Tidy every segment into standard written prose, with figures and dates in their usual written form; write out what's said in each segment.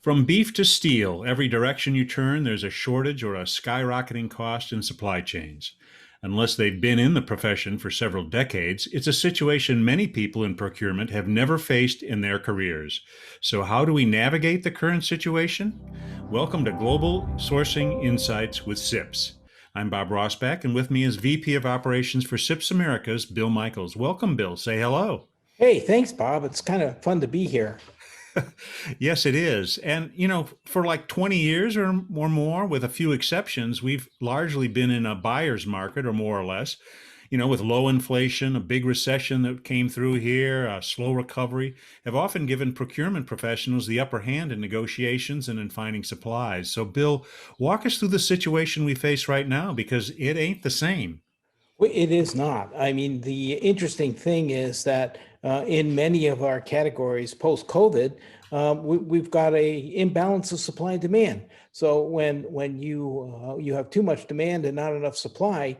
From beef to steel, every direction you turn, there's a shortage or a skyrocketing cost in supply chains. Unless they've been in the profession for several decades, it's a situation many people in procurement have never faced in their careers. So, how do we navigate the current situation? Welcome to Global Sourcing Insights with CIPS. I'm Bob Rossback, and with me is VP of Operations for CIPS Americas, Bill Michels. Welcome, Bill. Say hello. Hey, thanks, Bob. It's kind of fun to be here. Yes, it is. And, for like 20 years or more, with a few exceptions, we've largely been in a buyer's market or more or less, with low inflation, a big recession that came through here, a slow recovery, have often given procurement professionals the upper hand in negotiations and in finding supplies. So, Bill, walk us through the situation we face right now because it ain't the same. Well, it is not. I mean, the interesting thing is that in many of our categories post-COVID, we've got a imbalance of supply and demand. So when you have too much demand and not enough supply,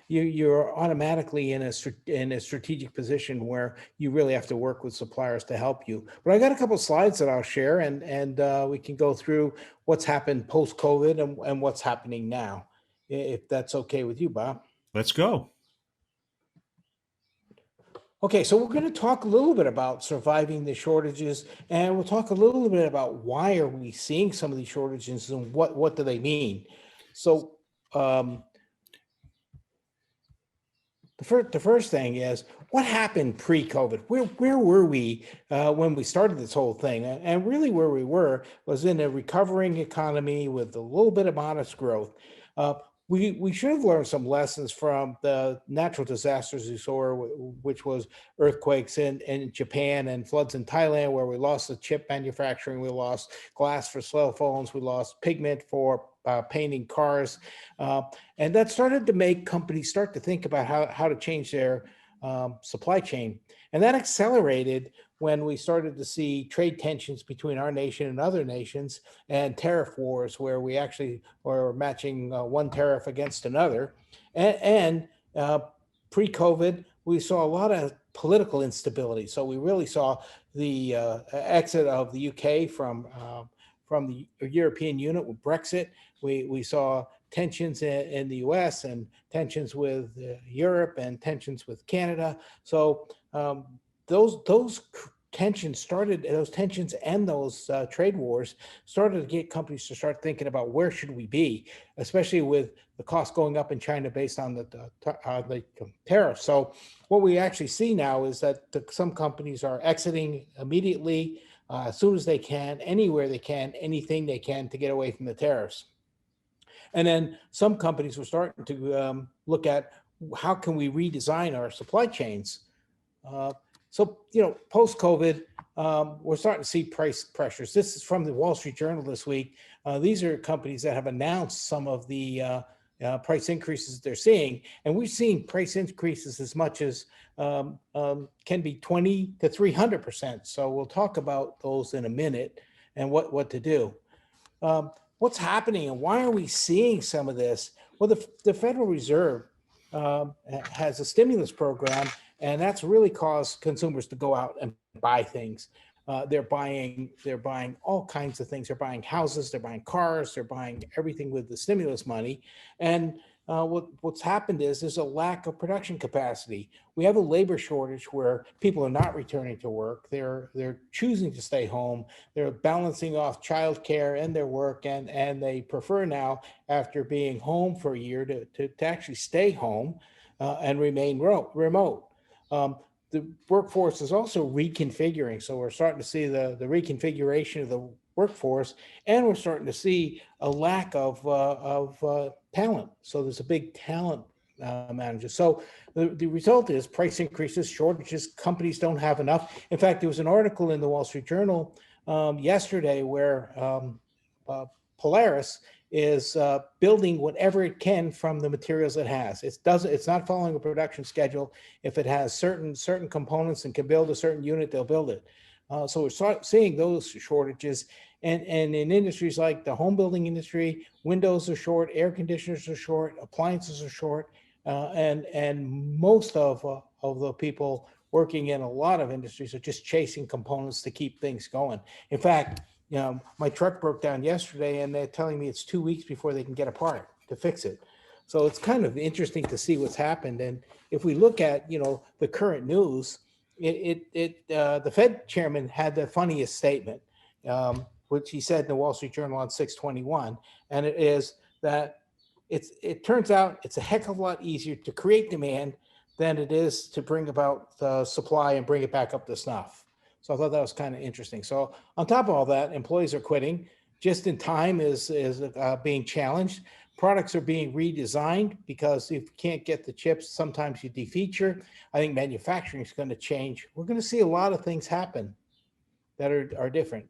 you're automatically in a strategic position where you really have to work with suppliers to help you. But I got a couple of slides that I'll share, and we can go through what's happened post-COVID and what's happening now, if that's okay with you, Bob. Let's go. Okay, so we're going to talk a little bit about surviving the shortages, and we'll talk a little bit about why are we seeing some of these shortages and what do they mean. So um, the first thing is what happened pre-COVID. Where were we when we started this whole thing? And really, where we were was in a recovering economy with a little bit of modest growth. Uh, we should have learned some lessons from the natural disasters we saw, which was earthquakes in Japan and floods in Thailand, where we lost the chip manufacturing, we lost glass for cell phones, we lost pigment for painting cars. Uh, and that started to make companies start to think about how to change their supply chain. And that accelerated when we started to see trade tensions between our nation and other nations and tariff wars, where we actually were matching one tariff against another. And pre-COVID, we saw a lot of political instability. So we really saw the exit of the UK from the European Union with Brexit. We saw tensions in the US and tensions with Europe and tensions with Canada. So those tensions and those trade wars started to get companies to start thinking about where should we be, especially with the cost going up in China based on the tariffs. So what we actually see now is that some companies are exiting immediately, as soon as they can, anywhere they can, anything they can to get away from the tariffs. And then some companies were starting to look at how can we redesign our supply chains. So, post-COVID, we're starting to see price pressures. This is from the Wall Street Journal this week. These are companies that have announced some of the price increases they're seeing. And we've seen price increases as much as can be 20 to 300%. So we'll talk about those in a minute and what to do. What's happening and why are we seeing some of this? Well, the Federal Reserve has a stimulus program, and that's really caused consumers to go out and buy things. They're buying all kinds of things. They're buying houses, they're buying cars, they're buying everything with the stimulus money. And what's happened is there's a lack of production capacity. We have a labor shortage where people are not returning to work. They're choosing to stay home. They're balancing off childcare and their work, and they prefer now, after being home for a year, to actually stay home and remain remote. The workforce is also reconfiguring. So we're starting to see the reconfiguration of the workforce, and we're starting to see a lack of talent. So there's a big talent manager. So the result is price increases, shortages, companies don't have enough. In fact, there was an article in the Wall Street Journal yesterday where Polaris is building whatever it can from the materials it has. It's not following a production schedule. If it has certain components and can build a certain unit, they'll build it. So we're seeing those shortages. And in industries like the home building industry, windows are short, air conditioners are short, appliances are short, and most of the people working in a lot of industries are just chasing components to keep things going. In fact, My truck broke down yesterday and they're telling me it's 2 weeks before they can get a part to fix it. So it's kind of interesting to see what's happened. And if we look at, the current news, the Fed chairman had the funniest statement, which he said in the Wall Street Journal on 6/21, and it is that it turns out it's a heck of a lot easier to create demand than it is to bring about the supply and bring it back up to snuff. So I thought that was kind of interesting. So on top of all that, employees are quitting. Just in time is being challenged. Products are being redesigned because if you can't get the chips, sometimes you defeature. I think manufacturing is going to change. We're going to see a lot of things happen that are different.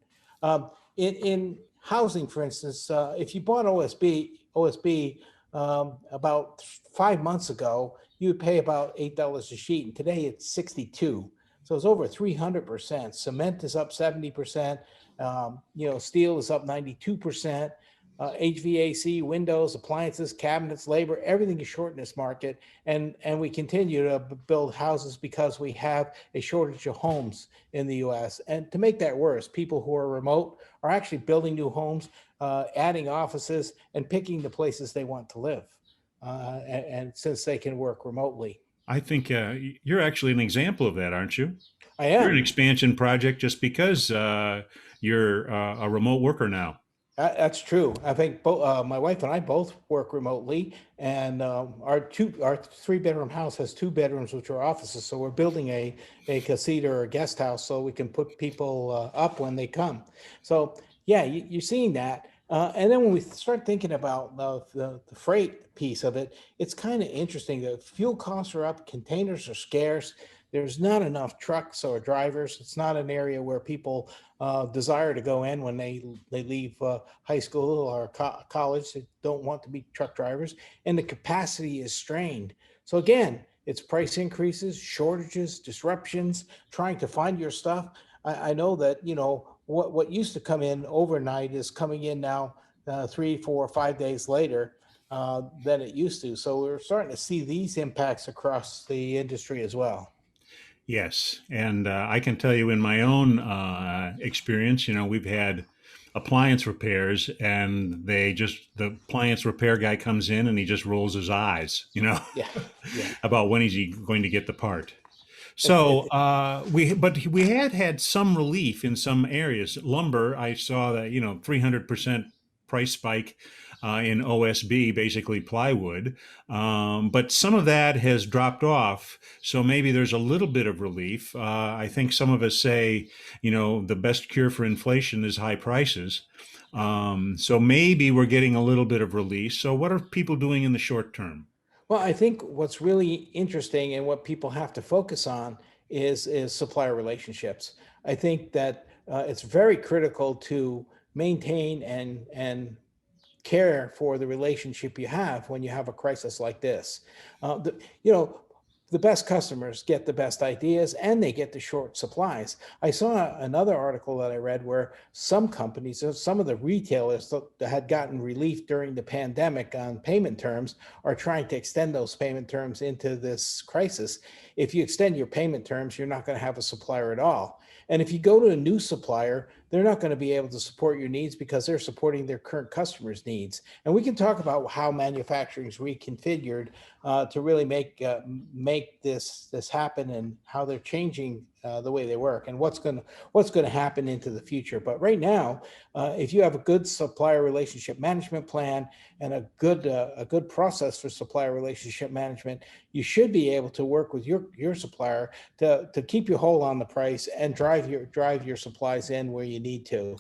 In housing, for instance, if you bought OSB about 5 months ago, you would pay about $8 a sheet, and today it's 62. So it's over 300%. Cement is up 70%. Steel is up 92%. HVAC, windows, appliances, cabinets, labor, everything is short in this market. And we continue to build houses because we have a shortage of homes in the US. And to make that worse, people who are remote are actually building new homes, adding offices, and picking the places they want to live. And since they can work remotely. I think you're actually an example of that, aren't you? I You're an am. expansion project just because you're a remote worker now. That's true. I think my wife and I both work remotely, and our 3 bedroom house has 2 bedrooms, which are offices. So we're building a casita or a guest house so we can put people up when they come. So yeah, you're seeing that. And then when we start thinking about the freight piece of it, it's kind of interesting. The fuel costs are up, containers are scarce. There's not enough trucks or drivers. It's not an area where people desire to go in when they leave high school or college. They don't want to be truck drivers, and the capacity is strained. So again, it's price increases, shortages, disruptions, trying to find your stuff. I know that what used to come in overnight is coming in now 3, 4, 5 days later than it used to. So we're starting to see these impacts across the industry as well. Yes, and I can tell you in my own experience, we've had appliance repairs, and the appliance repair guy comes in and he just rolls his eyes, Yeah, yeah. about when is he going to get the part. It, So it, we had some relief in some areas. Lumber, I saw that 300% price spike in OSB, basically plywood, but some of that has dropped off. So maybe there's a little bit of relief. I think some of us say, the best cure for inflation is high prices. So maybe we're getting a little bit of release. So what are people doing in the short term? well, I think what's really interesting and what people have to focus on is supplier relationships. I think that it's very critical to maintain and care for the relationship you have when you have a crisis like this. Uh, the, you know, the best customers get the best ideas and they get the short supplies. I saw another article that I read where some companies, some of the retailers that had gotten relief during the pandemic on payment terms are trying to extend those payment terms into this crisis. If you extend your payment terms, you're not going to have a supplier at all. And if you go to a new supplier, they're not going to be able to support your needs because they're supporting their current customers' needs. And we can talk about how manufacturing is reconfigured to really make this happen and how they're changing the way they work and what's going to happen into the future. But right now, if you have a good supplier relationship management plan and a good process for supplier relationship management, you should be able to work with your supplier to keep you whole on the price and drive your supplies in where you need to.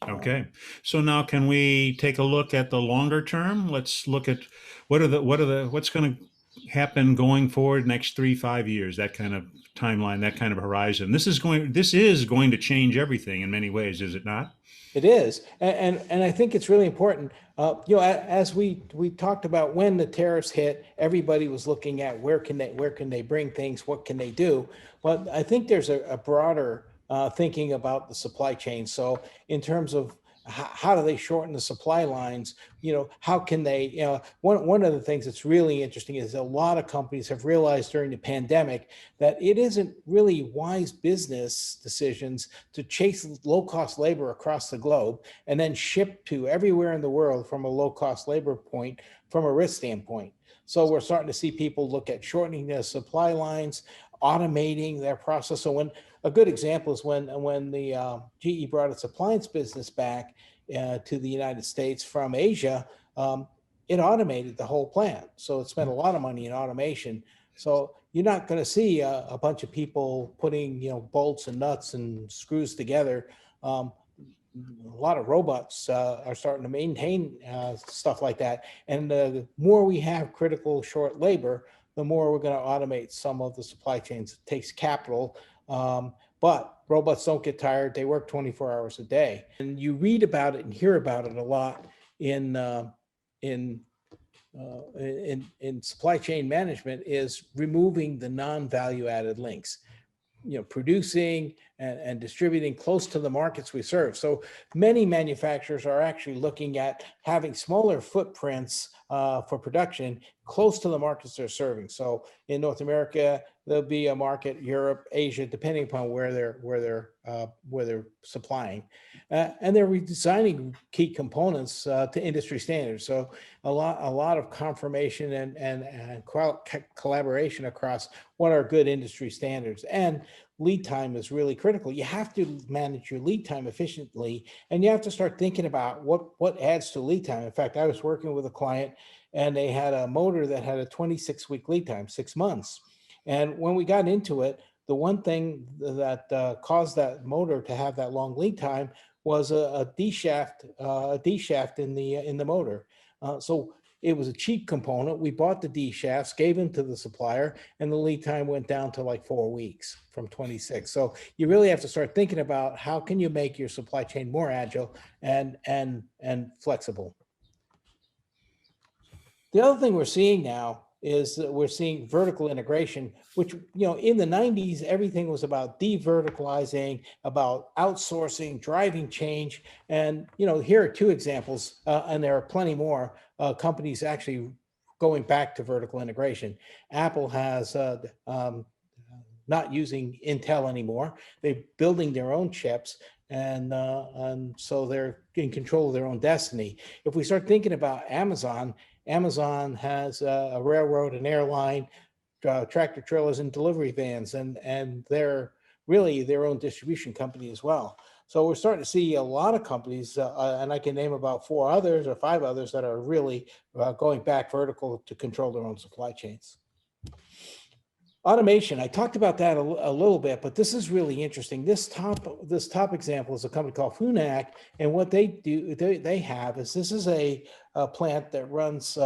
Okay. So now can we take a look at the longer term? Let's look at what's going to happen going forward next 3, 5 years, that kind of timeline, that kind of horizon. This is going to change everything in many ways, is it not? It is, and I think it's really important. As we talked about when the tariffs hit, everybody was looking at where can they bring things, what can they do. But I think there's a broader thinking about the supply chain. So in terms of how do they shorten the supply lines? How can they, one of the things that's really interesting is a lot of companies have realized during the pandemic that it isn't really wise business decisions to chase low cost labor across the globe and then ship to everywhere in the world from a low cost labor point from a risk standpoint. So we're starting to see people look at shortening their supply lines, automating their process. So when a good example is when the GE brought its appliance business back to the United States from Asia, it automated the whole plant. So it spent a lot of money in automation. So you're not going to see a bunch of people putting bolts and nuts and screws together. A lot of robots are starting to maintain stuff like that. And the more we have critical short labor, the more we're going to automate some of the supply chains. It takes capital, but robots don't get tired. They work 24 hours a day. And you read about it and hear about it a lot in in in supply chain management, is removing the non-value added links, producing and distributing close to the markets we serve. So many manufacturers are actually looking at having smaller footprints for production close to the markets they're serving. So in North America, there'll be a market, Europe, Asia, depending upon where they're supplying, and they're redesigning key components to industry standards. So a lot of confirmation and collaboration across what are good industry standards. And lead time is really critical. You have to manage your lead time efficiently, and you have to start thinking about what adds to lead time. In fact, I was working with a client and they had a motor that had a 26-week lead time, 6 months. And when we got into it, the one thing that caused that motor to have that long lead time was a D shaft in the motor. So it was a cheap component. We bought the D shafts, gave them to the supplier, and the lead time went down to like 4 weeks from 26. So you really have to start thinking about how can you make your supply chain more agile and flexible. The other thing we're seeing now is that we're seeing vertical integration, which, in the 90s, everything was about de-verticalizing, about outsourcing, driving change. And, here are two examples, and there are plenty more companies actually going back to vertical integration. Apple has not using Intel anymore. They're building their own chips, and so they're in control of their own destiny. If we start thinking about Amazon has a railroad, an airline, tractor trailers, and delivery vans, and they're really their own distribution company as well. So we're starting to see a lot of companies, and I can name about 4 others or 5 others that are really going back vertical to control their own supply chains. Automation, I talked about that a little bit, but this is really interesting. This top example is a company called Funac, and what they do, they have is, this is a plant that runs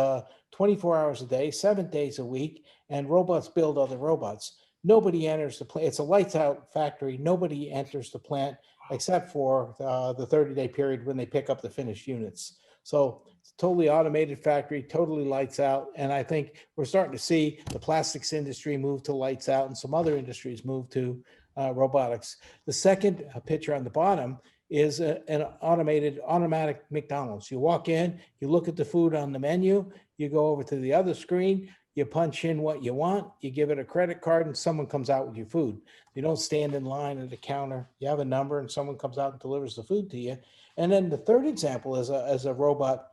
24 hours a day, 7 days a week, and robots build other robots. Nobody enters the plant. It's a lights out factory. Nobody enters the plant except for the 30-day period when they pick up the finished units. So it's a totally automated factory, totally lights out. And I think we're starting to see the plastics industry move to lights out, and some other industries move to robotics. The second picture on the bottom is an automatic McDonald's. You walk in, you look at the food on the menu, you go over to the other screen, you punch in what you want, you give it a credit card, and someone comes out with your food. You don't stand in line at the counter. You have a number and someone comes out and delivers the food to you. And then the third example is a robot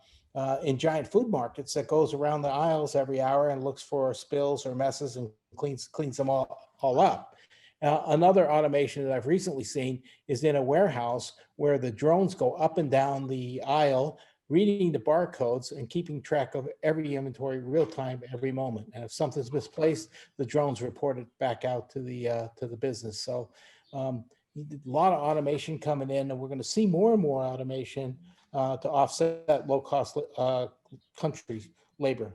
in giant food markets that goes around the aisles every hour and looks for spills or messes and cleans them all up. Another automation that I've recently seen is in a warehouse where the drones go up and down the aisle, reading the barcodes and keeping track of every inventory real time, every moment. And if something's misplaced, the drones report it back out to the business. So a lot of automation coming in, and we're going to see more and more automation to offset low cost country labor.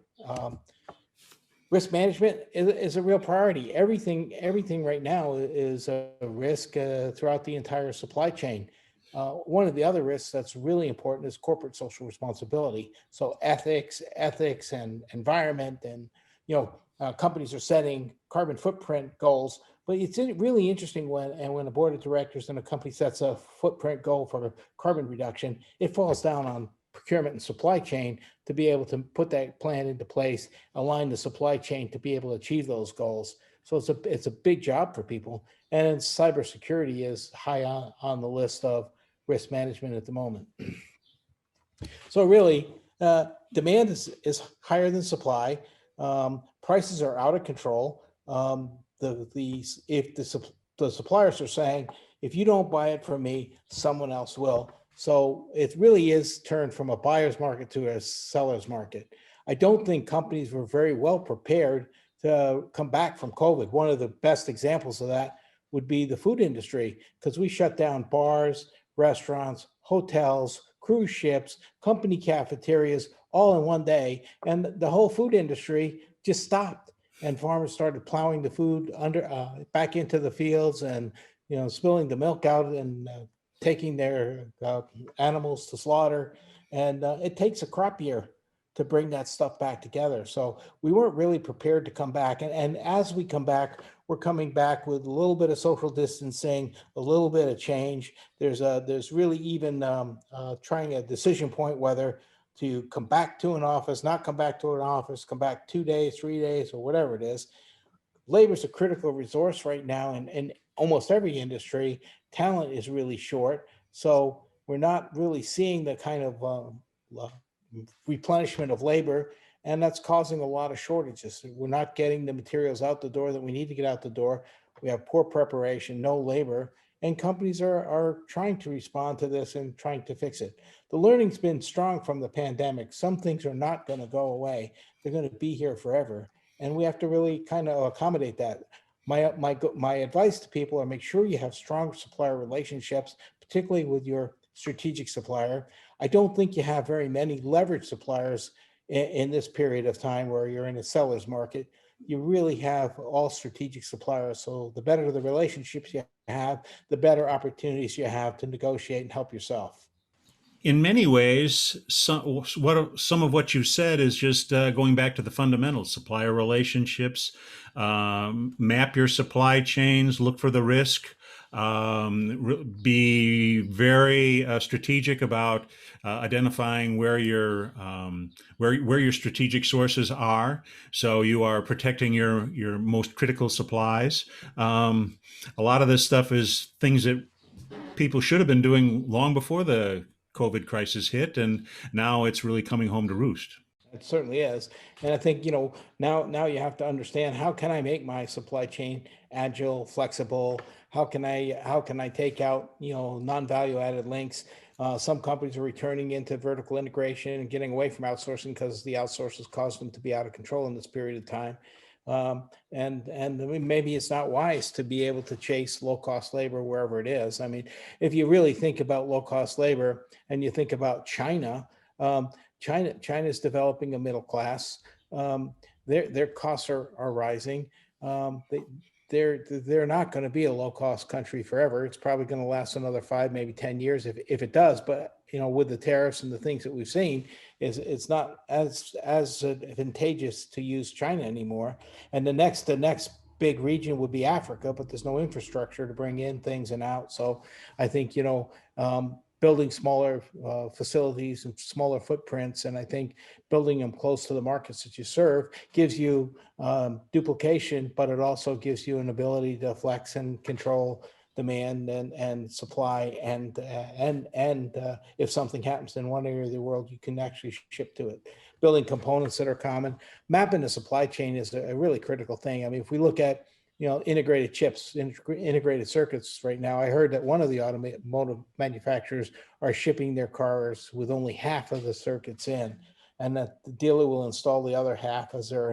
Risk management is a real priority. Everything right now is a risk throughout the entire supply chain. One of the other risks that's really important is corporate social responsibility. So ethics and environment, and companies are setting carbon footprint goals. But it's really interesting when a board of directors in a company sets a footprint goal for carbon reduction, it falls down on procurement and supply chain to be able to put that plan into place, align the supply chain to be able to achieve those goals. So it's a big job for people. And cybersecurity is high on the list of risk management at the moment. So really, demand is higher than supply. Prices are out of control. If the suppliers are saying, if you don't buy it from me, someone else will. So it really is turned from a buyer's market to a seller's market. I don't think companies were very well prepared to come back from COVID. One of the best examples of that would be the food industry, because we shut down bars, restaurants, hotels, cruise ships, company cafeterias, all in one day. And the whole food industry just stopped. And farmers started plowing the food back into the fields, and spilling the milk out, and taking their animals to slaughter. And it takes a crop year to bring that stuff back together. So we weren't really prepared to come back. And as we come back, we're coming back with a little bit of social distancing, a little bit of change. There's really even trying a decision point whether to come back to an office, not come back to an office, come back 2 days, 3 days, or whatever it is. Labor is a critical resource right now in almost every industry. Talent is really short. So we're not really seeing the kind of replenishment of labor, and that's causing a lot of shortages. We're not getting the materials out the door that we need to get out the door. We have poor preparation, no labor, and companies are trying to respond to this and trying to fix it. The learning's been strong from the pandemic. Some things are not going to go away. They're going to be here forever, and we have to really kind of accommodate that. My advice to people are make sure you have strong supplier relationships, particularly with your strategic supplier. I don't think you have very many leveraged suppliers in this period of time where you're in a seller's market. You really have all strategic suppliers. So the better the relationships you have, the better opportunities you have to negotiate and help yourself. In many ways, some of what you said is just going back to the fundamentals: supplier relationships, map your supply chains, look for the risk, be very strategic about identifying where your strategic sources are, so you are protecting your most critical supplies. A lot of this stuff is things that people should have been doing long before the COVID crisis hit, and now it's really coming home to roost. It certainly is. And I think, now you have to understand, how can I make my supply chain agile, flexible? How can I take out, non-value added links? Some companies are returning into vertical integration and getting away from outsourcing because the outsources caused them to be out of control in this period of time. And maybe it's not wise to be able to chase low cost labor wherever it is. I mean, if you really think about low cost labor and you think about China, China's developing a middle class. Their costs are rising. They're not going to be a low cost country forever. It's probably going to last another 5, maybe 10 years if it does. But with the tariffs and the things that we've seen, it's not as advantageous to use China anymore. And the next big region would be Africa, but there's no infrastructure to bring in things and out. So I think building smaller facilities and smaller footprints, and I think building them close to the markets that you serve gives you duplication, but it also gives you an ability to flex and control demand and supply, and if something happens in one area of the world, you can actually ship to it. Building components that are common. Mapping the supply chain is a really critical thing. I mean, if we look at integrated chips, integrated circuits right now, I heard that one of the automotive manufacturers are shipping their cars with only half of the circuits in, and that the dealer will install the other half as they're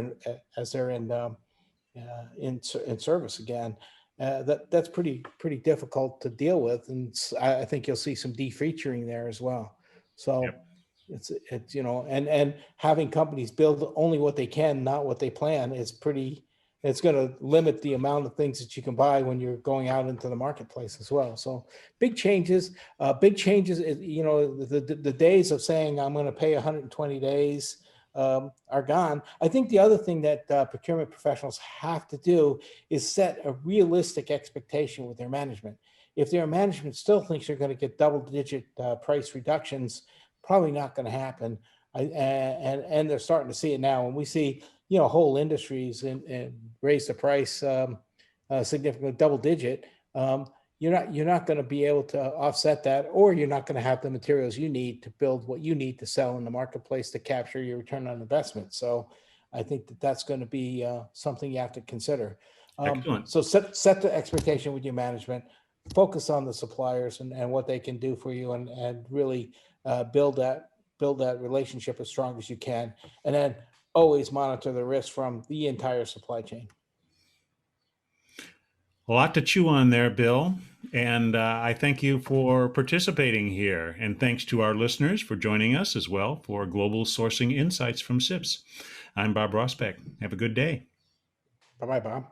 in service again. That's pretty difficult to deal with, and I think you'll see some defeaturing there as well. So Yep. it's and having companies build only what they can, not what they plan, is pretty. It's going to limit the amount of things that you can buy when you're going out into the marketplace as well. So big changes. The days of saying I'm going to pay 120 days are gone. I think the other thing that procurement professionals have to do is set a realistic expectation with their management. If their management still thinks they're going to get double-digit price reductions, probably not going to happen. And they're starting to see it now. When we see whole industries and raise the price significantly, double-digit, you're not going to be able to offset that, or you're not going to have the materials you need to build what you need to sell in the marketplace to capture your return on investment. So I think that that's going to be something you have to consider. Excellent. So set the expectation with your management, focus on the suppliers and what they can do for you, and really build that relationship as strong as you can, and then always monitor the risk from the entire supply chain. A lot to chew on there, Bill. And I thank you for participating here. And thanks to our listeners for joining us as well for Global Sourcing Insights from CIPS. I'm Bob Rosbeck. Have a good day. Bye-bye, Bob.